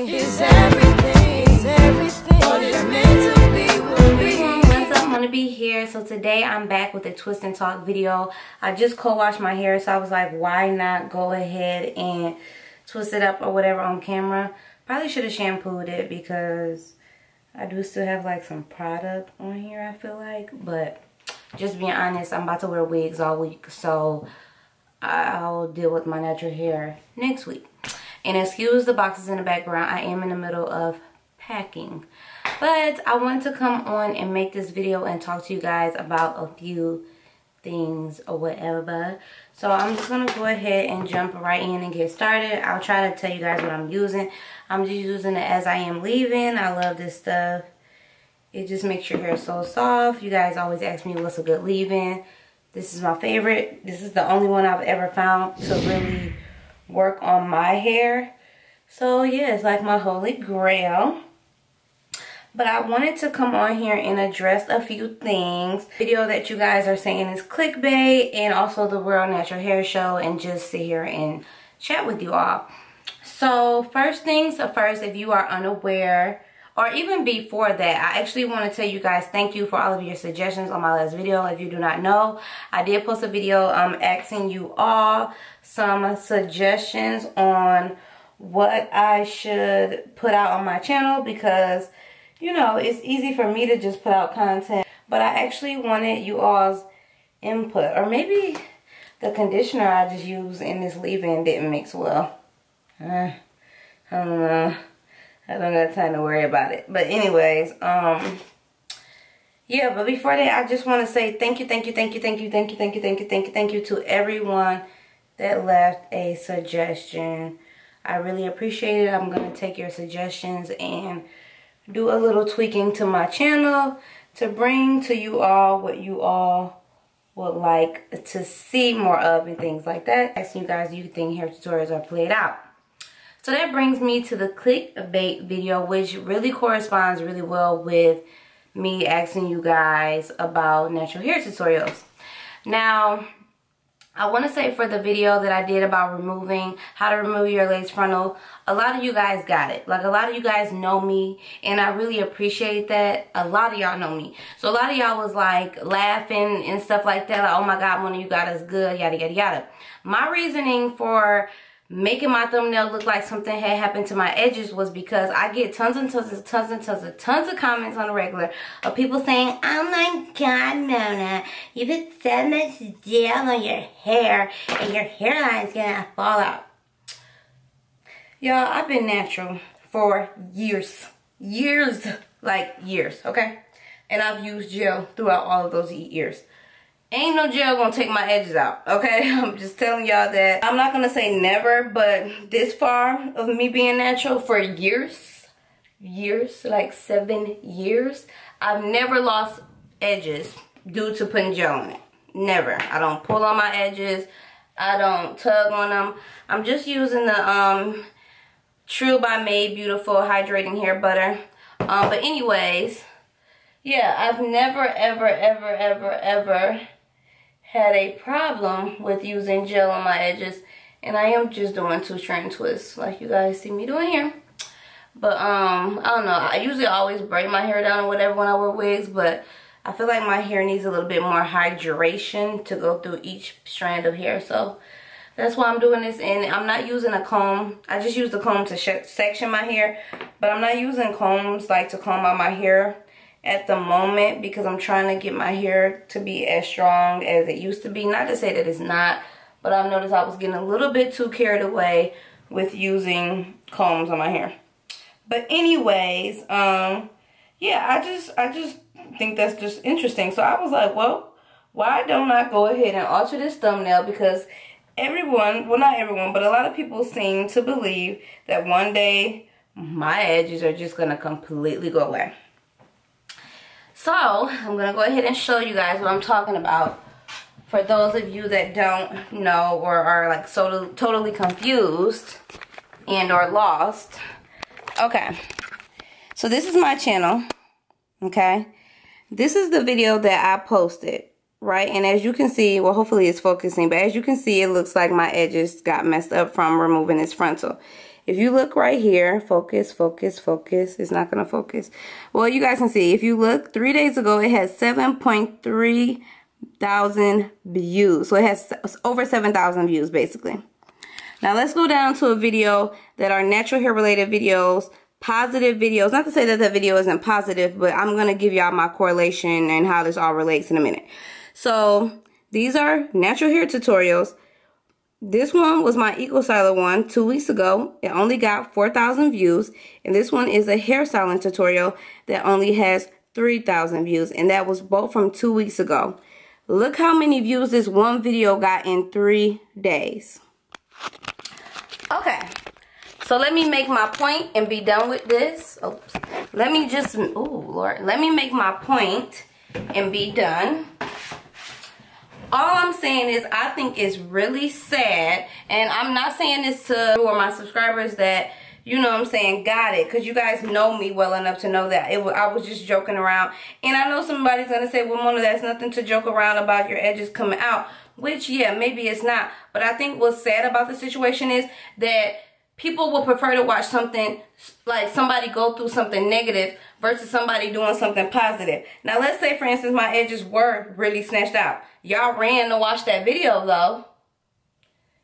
is everything. Is everything. What is meant to be will be. What's up? I'm gonna be here. So today I'm back with a twist and talk video. I just co-washed my hair, so I was like, why not go ahead and twist it up or whatever on camera. Probably should have shampooed it because I do still have like some product on here, I feel like. But just being honest, I'm about to wear wigs all week, so I'll deal with my natural hair next week. And excuse the boxes in the background, I am in the middle of packing. But I wanted to come on and make this video and talk to you guys about a few things or whatever. So I'm just gonna go ahead and jump right in and get started. I'll try to tell you guys what I'm using. I'm just using it as I am leaving. I love this stuff. It just makes your hair so soft. You guys always ask me what's a good leave-in. This is my favorite. This is the only one I've ever found to really work on my hair. So yeah, it's like my holy grail. But I wanted to come on here and address a few things. Video that you guys are saying is clickbait, and also the World Natural Hair Show, and just sit here and chat with you all. So first things first, if you are unaware, or even before that, I actually want to tell you guys thank you for all of your suggestions on my last video. If you do not know, I did post a video asking you all some suggestions on what I should put out on my channel, because you know, it's easy for me to just put out content, but I actually wanted you all's input. Or maybe the conditioner I just used in this leave-in didn't mix well. I don't know. I don't got time to worry about it. But anyways, yeah, but before that, I just want to say thank you to everyone that left a suggestion. I really appreciate it. I'm going to take your suggestions and do a little tweaking to my channel to bring to you all what you all would like to see more of and things like that. Asking you guys, do you think hair tutorials are played out? So that brings me to the clickbait video, which really corresponds really well with me asking you guys about natural hair tutorials. Now, I want to say for the video that I did about removing, how to remove your lace frontal, a lot of you guys got it. Like, a lot of you guys know me, and I really appreciate that. A lot of y'all know me. So a lot of y'all was like laughing and stuff like that. Like, oh my God, one of you got us good, yada, yada, yada. My reasoning for making my thumbnail look like something had happened to my edges was because I get tons of comments on the regular of people saying, oh my God, Mona, you put so much gel on your hair and your hairline's gonna fall out. Y'all, I've been natural for years, like years, okay? And I've used gel throughout all of those years. Ain't no gel gonna take my edges out, okay? I'm just telling y'all that. I'm not gonna say never, but this far of me being natural for years, like 7 years, I've never lost edges due to putting gel on it. Never. I don't pull on my edges. I don't tug on them. I'm just using the True by Made Beautiful Hydrating Hair Butter. But anyways, yeah, I've never, ever had a problem with using gel on my edges, and I am just doing 2 strand twists like you guys see me doing here. But I don't know, I usually always braid my hair down or whatever when I wear wigs, but I feel like my hair needs a little bit more hydration to go through each strand of hair, so that's why I'm doing this. And I'm not using a comb. I just use the comb to section my hair, but I'm not using combs like to comb out my hair at the moment, because I'm trying to get my hair to be as strong as it used to be. Not to say that it's not, but I've noticed I was getting a little bit too carried away with using combs on my hair. But anyways, yeah, I just think that's just interesting. So I was like, well, why don't I go ahead and alter this thumbnail? Because everyone, well, not everyone, but a lot of people seem to believe that one day my edges are just gonna completely go away. So, I'm going to go ahead and show you guys what I'm talking about. For those of you that don't know or are like totally confused and or lost. Okay, so this is my channel, okay? This is the video that I posted, right? And as you can see, well, hopefully it's focusing, but as you can see, it looks like my edges got messed up from removing this frontal. if you look right here, focus, focus, focus. It's not going to focus. Well, you guys can see. If you look, 3 days ago, it had 7.3 thousand views. So it has over 7,000 views, basically. Now, let's go down to a video that are natural hair related videos, positive videos. Not to say that that video isn't positive, but I'm going to give y'all my correlation and how this all relates in a minute. So these are natural hair tutorials. This one was my Eco Styler one 2 weeks ago. It only got 4,000 views. And this one is a hairstyling tutorial that only has 3,000 views. And that was both from 2 weeks ago. Look how many views this one video got in 3 days. Okay. So let me make my point and be done with this. Oops. Let me just, oh Lord. Let me make my point and be done. All I'm saying is I think it's really sad, and I'm not saying this to or my subscribers that, you know what I'm saying, got it, because you guys know me well enough to know that I was just joking around. And I know somebody's going to say, well, Mona, that's nothing to joke around about, your edges coming out, which, yeah, maybe it's not. But I think what's sad about the situation is that people will prefer to watch something, like somebody go through something negative versus somebody doing something positive. Now, let's say, for instance, my edges were really snatched out. Y'all ran to watch that video, though.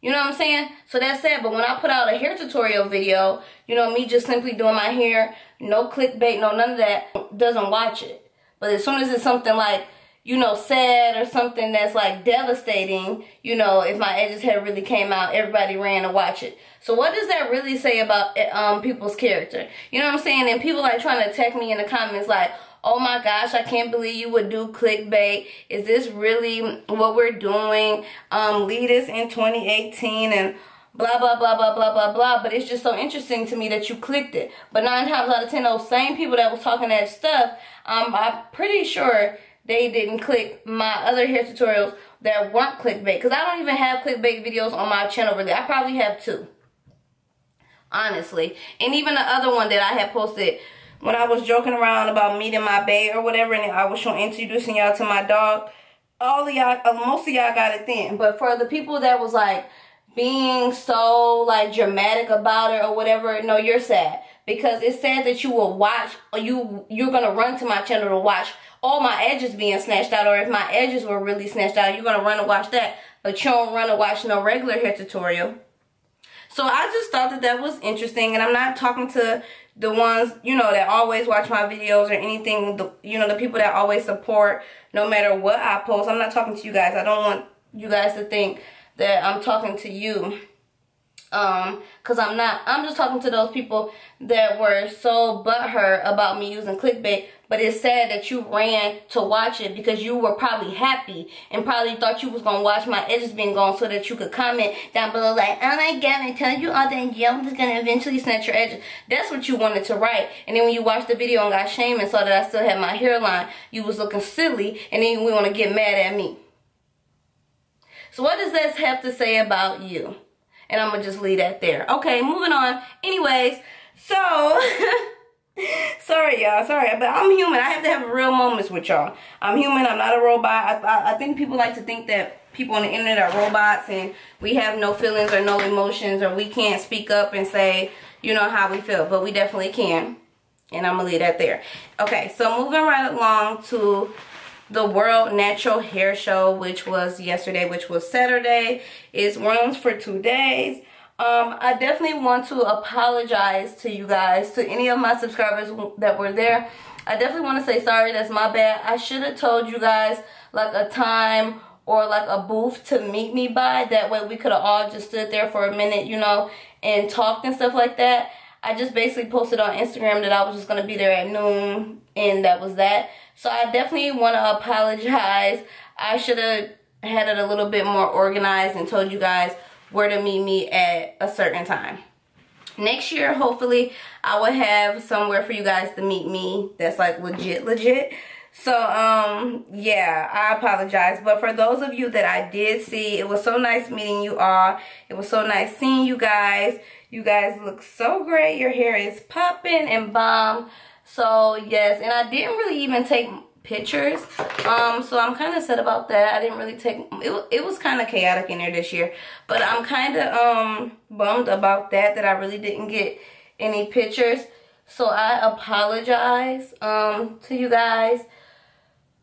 You know what I'm saying? So that's sad. But when I put out a hair tutorial video, you know, me just simply doing my hair, no clickbait, no none of that, doesn't watch it. But as soon as it's something like, you know, sad or something that's like devastating, you know, if my edges hair really came out, everybody ran to watch it. So what does that really say about people's character? You know what I'm saying? And people like trying to attack me in the comments like, oh my gosh, I can't believe you would do clickbait. Is this really what we're doing? Lead us in 2018 and blah, blah, blah, blah, blah, blah, blah. But it's just so interesting to me that you clicked it. But 9 times out of 10, those same people that was talking that stuff, I'm pretty sure they didn't click my other hair tutorials that weren't clickbait. Because I don't even have clickbait videos on my channel really. I probably have 2. Honestly. And even the other one that I had posted when I was joking around about meeting my bae or whatever, and I was introducing y'all to my dog, all of y'all, most of y'all got it then. But for the people that was like being so like dramatic about it or whatever, no, you're sad. Because it's sad that you will watch, or you're gonna run to my channel to watch all my edges being snatched out, or if my edges were really snatched out, you're gonna run and watch that, but you don't run and watch no regular hair tutorial. So I just thought that that was interesting, and I'm not talking to the ones, you know, that always watch my videos or anything, you know, the people that always support no matter what I post. I'm not talking to you guys. I don't want you guys to think that I'm talking to you. Because I'm not. I'm just talking to those people that were so butthurt about me using clickbait. But it's sad that you ran to watch it because you were probably happy and probably thought you was going to watch my edges being gone so that you could comment down below like, oh my god, I tell you all that yelp is going to eventually snatch your edges. That's what you wanted to write. And then when you watched the video and got shamed and saw that I still had my hairline, you was looking silly, and then we want to get mad at me. So what does this have to say about you? And I'm going to just leave that there. Okay, moving on. Anyways, so... sorry, y'all. Sorry. But I'm human. I have to have real moments with y'all. I'm human. I'm not a robot. I think people like to think that people on the internet are robots and we have no feelings or no emotions, or we can't speak up and say, you know, how we feel. But we definitely can. And I'm going to leave that there. Okay, so moving right along to the World Natural Hair Show, which was yesterday, which was Saturday. It runs for 2 days. I definitely want to apologize to you guys, to any of my subscribers that were there. I definitely want to say sorry, that's my bad. I should have told you guys like a time or like a booth to meet me by. That way we could have all just stood there for a minute, you know, and talked and stuff like that. I just basically posted on Instagram that I was just going to be there at noon, and that was that. So I definitely want to apologize. I should have had it a little bit more organized and told you guys where to meet me at a certain time. Next year, hopefully, I will have somewhere for you guys to meet me that's like legit. So, yeah, I apologize. But for those of you that I did see, it was so nice meeting you all. It was so nice seeing you guys. You guys look so great. Your hair is popping and bomb. So, yes, and I didn't really even take pictures. So I'm kind of sad about that. I didn't really take it was kind of chaotic in there this year, but I'm kind of bummed about that I really didn't get any pictures. So I apologize to you guys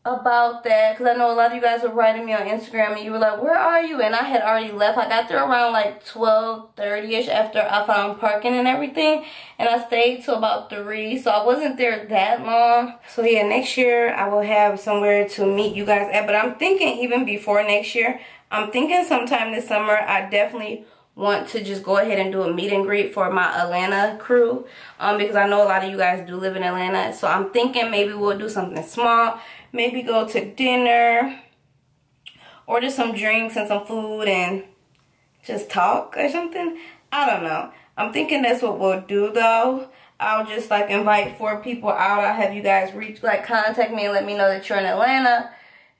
about that, because I know a lot of you guys were writing me on Instagram and you were like, where are you? And I had already left. I got there around like 12:30ish after I found parking and everything, and I stayed till about 3, so I wasn't there that long. So yeah, next year I will have somewhere to meet you guys at, but I'm thinking even before next year, I'm thinking sometime this summer I definitely want to just go ahead and do a meet and greet for my Atlanta crew, because I know a lot of you guys do live in Atlanta. So I'm thinking maybe we'll do something small, maybe go to dinner, order some drinks and some food and just talk or something. I don't know. I'm thinking that's what we'll do though. I'll just like invite 4 people out. I'll have you guys contact me and let me know that you're in Atlanta,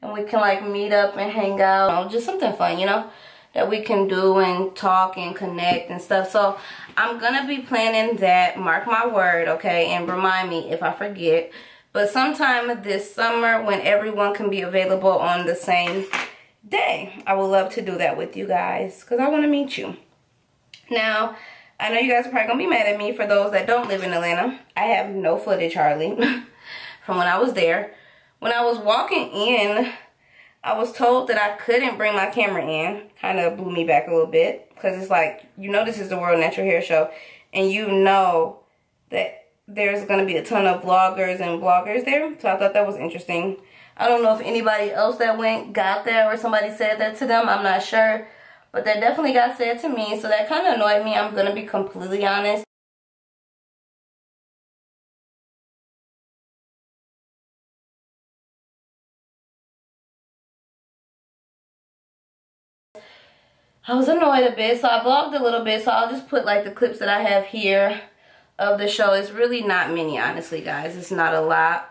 and we can like meet up and hang out. Just something fun, you know, that we can do and talk and connect and stuff. So I'm gonna be planning that, mark my word, okay? And remind me if I forget. But sometime this summer when everyone can be available on the same day, I would love to do that with you guys, because I want to meet you. Now, I know you guys are probably gonna be mad at me for those that don't live in Atlanta. I have no footage hardly from when I was there. When I was walking in, I was told that I couldn't bring my camera in. Kind of blew me back a little bit, because it's like, you know, this is the World Natural Hair Show, and you know that there's going to be a ton of vloggers and bloggers there. So I thought that was interesting. I don't know if anybody else that went got that, or somebody said that to them. I'm not sure, but that definitely got said to me, so that kind of annoyed me. I'm going to be completely honest. I was annoyed a bit, so I vlogged a little bit, so I'll just put like the clips that I have here of the show. It's really not many, honestly, guys. It's not a lot.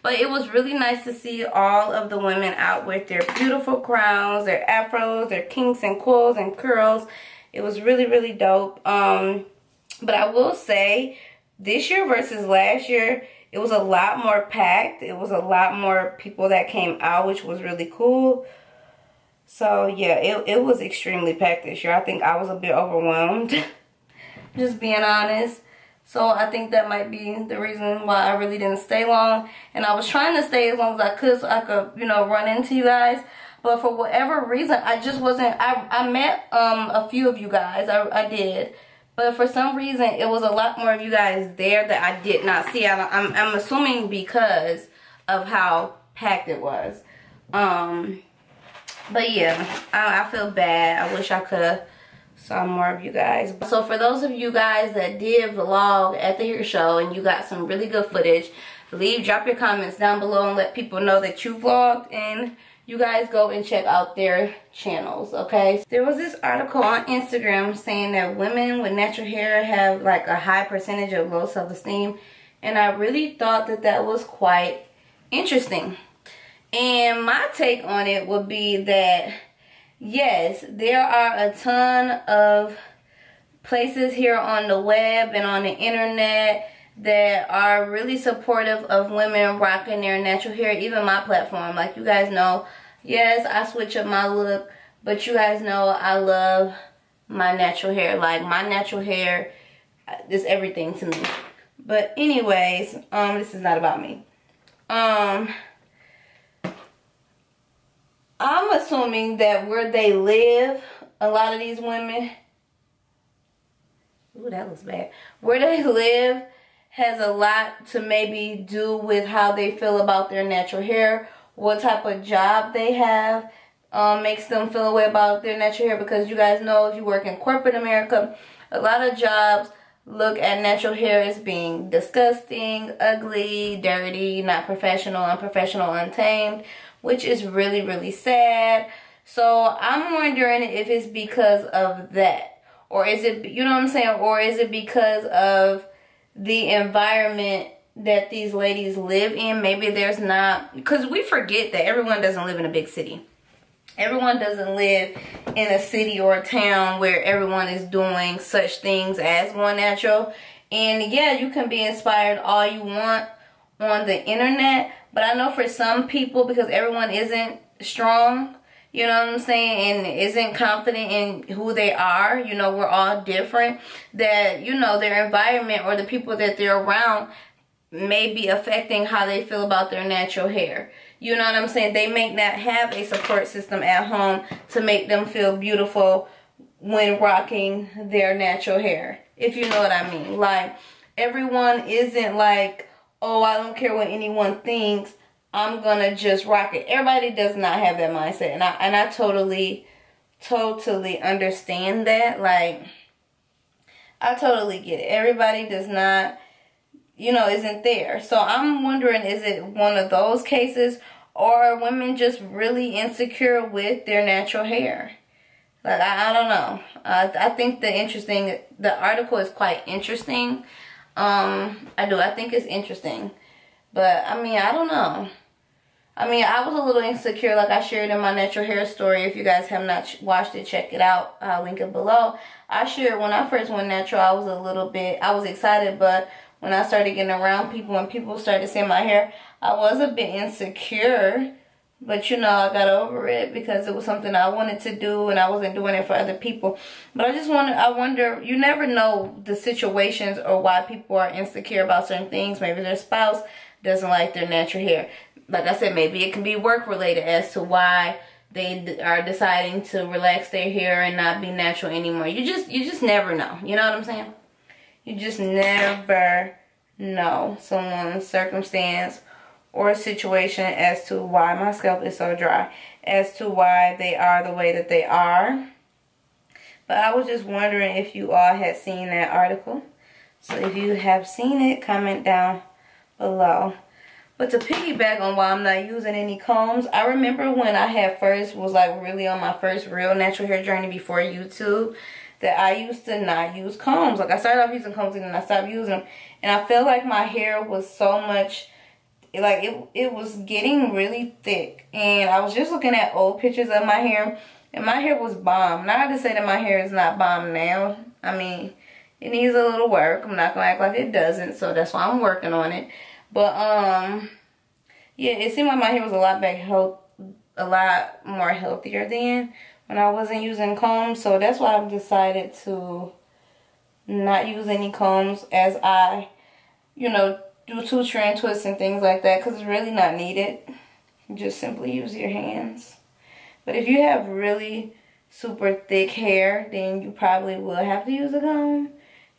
But it was really nice to see all of the women out with their beautiful crowns, their afros, their kinks and quills and curls. It was really, really dope. But I will say, this year versus last year, it was a lot more packed. It was a lot more people that came out, which was really cool. So yeah, it was extremely packed this year. I think I was a bit overwhelmed, just being honest. So I think that might be the reason why I really didn't stay long. And I was trying to stay as long as I could so I could, you know, run into you guys. But for whatever reason, I just wasn't, I met a few of you guys, I did. But for some reason, it was a lot more of you guys there that I did not see. I'm assuming because of how packed it was. But yeah, I feel bad. I wish I could have saw more of you guys. So for those of you guys that did vlog at the hair show and you got some really good footage, drop your comments down below and let people know that you vlogged, and you guys go and check out their channels, okay? There was this article on Instagram saying that women with natural hair have like a high percentage of low self-esteem, and I really thought that that was quite interesting. And my take on it would be that, yes, there are a ton of places here on the web and on the internet that are really supportive of women rocking their natural hair. Even my platform, like you guys know, yes, I switch up my look, but you guys know I love my natural hair. Like, my natural hair is everything to me. But anyways, this is not about me. I'm assuming that where they live, a lot of these women, ooh, that looks bad. Where they live has a lot to maybe do with how they feel about their natural hair, what type of job they have makes them feel a way about their natural hair. Because you guys know, if you work in corporate America, a lot of jobs look at natural hair as being disgusting, ugly, dirty, not professional, unprofessional, untamed, which is really, really sad. So I'm wondering if it's because of that, or is it, you know what I'm saying, or is it because of the environment that these ladies live in? Maybe there's not, because we forget that everyone doesn't live in a big city. Everyone doesn't live in a city or a town where everyone is doing such things as going natural. And yeah, you can be inspired all you want on the internet. But I know for some people, because everyone isn't strong, you know what I'm saying, and isn't confident in who they are, you know, we're all different, that, you know, their environment or the people that they're around may be affecting how they feel about their natural hair. You know what I'm saying? They may not have a support system at home to make them feel beautiful when rocking their natural hair, if you know what I mean. Like, everyone isn't like, oh, I don't care what anyone thinks, I'm gonna just rock it. Everybody does not have that mindset, and I totally understand that. Like, I totally get it. Everybody does not, you know, isn't there. So I'm wondering, is it one of those cases, or are women just really insecure with their natural hair? Like, I don't know. I think the article is quite interesting. I think it's interesting. But, I mean, I don't know. I mean, I was a little insecure, like I shared in my natural hair story. If you guys have not watched it, check it out. I'll link it below. I shared when I first went natural, I was excited, but when I started getting around people and people started seeing my hair, I was a bit insecure. But, you know, I got over it because it was something I wanted to do and I wasn't doing it for other people. But I wonder, you never know the situations or why people are insecure about certain things. Maybe their spouse doesn't like their natural hair. Like I said, maybe it can be work related as to why they are deciding to relax their hair and not be natural anymore. You just never know. You know what I'm saying? You just never know someone's circumstance or situation as to why my scalp is so dry, as to why they are the way that they are. But I was just wondering if you all had seen that article. So if you have seen it, comment down below. But to piggyback on why I'm not using any combs, I remember when I was like really on my first real natural hair journey before YouTube, that I used to not use combs. Like, I started off using combs and then I stopped using them. And I felt like my hair was so much, like it was getting really thick. And I was just looking at old pictures of my hair, and my hair was bomb. Not to say that my hair is not bomb now. I mean, it needs a little work. I'm not gonna act like it doesn't, so that's why I'm working on it. But yeah, it seemed like my hair was a lot more healthier then when I wasn't using combs. So that's why I've decided to not use any combs as I, you know, do two strand twists and things like that, because it's really not needed. Just simply use your hands. But if you have really super thick hair, then you probably will have to use a comb.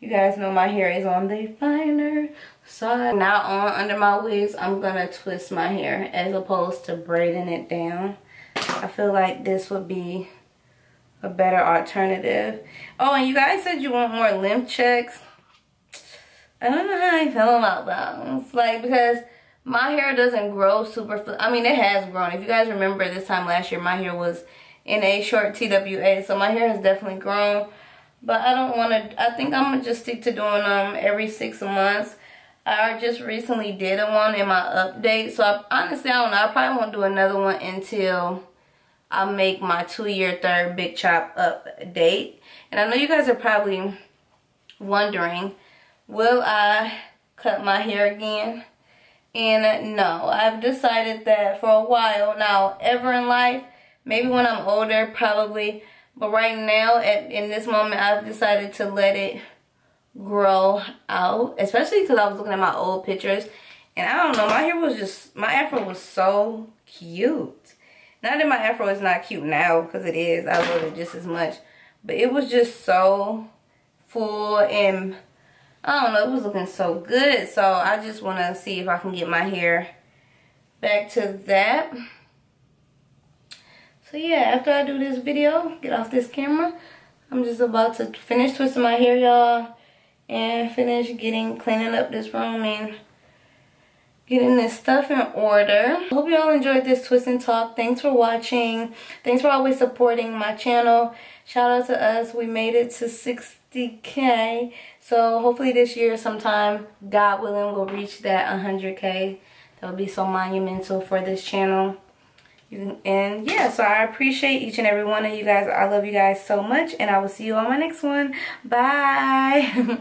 You guys know my hair is on the finer side. Now on under my wigs, I'm gonna twist my hair as opposed to braiding it down. I feel like this would be a better alternative. Oh, and you guys said you want more lymph checks. I don't know how I feel about those. Like, because my hair doesn't grow super, I mean, it has grown. If you guys remember this time last year, my hair was in a short TWA. So my hair has definitely grown. But I don't want to, I think I'm going to just stick to doing them every 6 months. I just recently did one in my update. So honestly, I don't know. I probably won't do another one until I make my 2-year third big chop update. And I know you guys are probably wondering, will I cut my hair again? And no, I've decided that for a while now, ever in life, maybe when I'm older, probably. But right now, in this moment, I've decided to let it grow out. Especially because I was looking at my old pictures. And I don't know, my hair was just, my afro was so cute. Not that my afro is not cute now, because it is. I love it just as much. But it was just so full and, I don't know, it was looking so good. So I just want to see if I can get my hair back to that. So yeah, after I do this video, get off this camera, I'm just about to finish twisting my hair, y'all, and finish cleaning up this room and getting this stuff in order. Hope you all enjoyed this twist and talk. Thanks for watching. Thanks for always supporting my channel. Shout out to us. We made it to 60K. So hopefully this year sometime, God willing, we'll reach that 100K. That would be so monumental for this channel. And yeah, so I appreciate each and every one of you guys. I love you guys so much, and I will see you on my next one. Bye.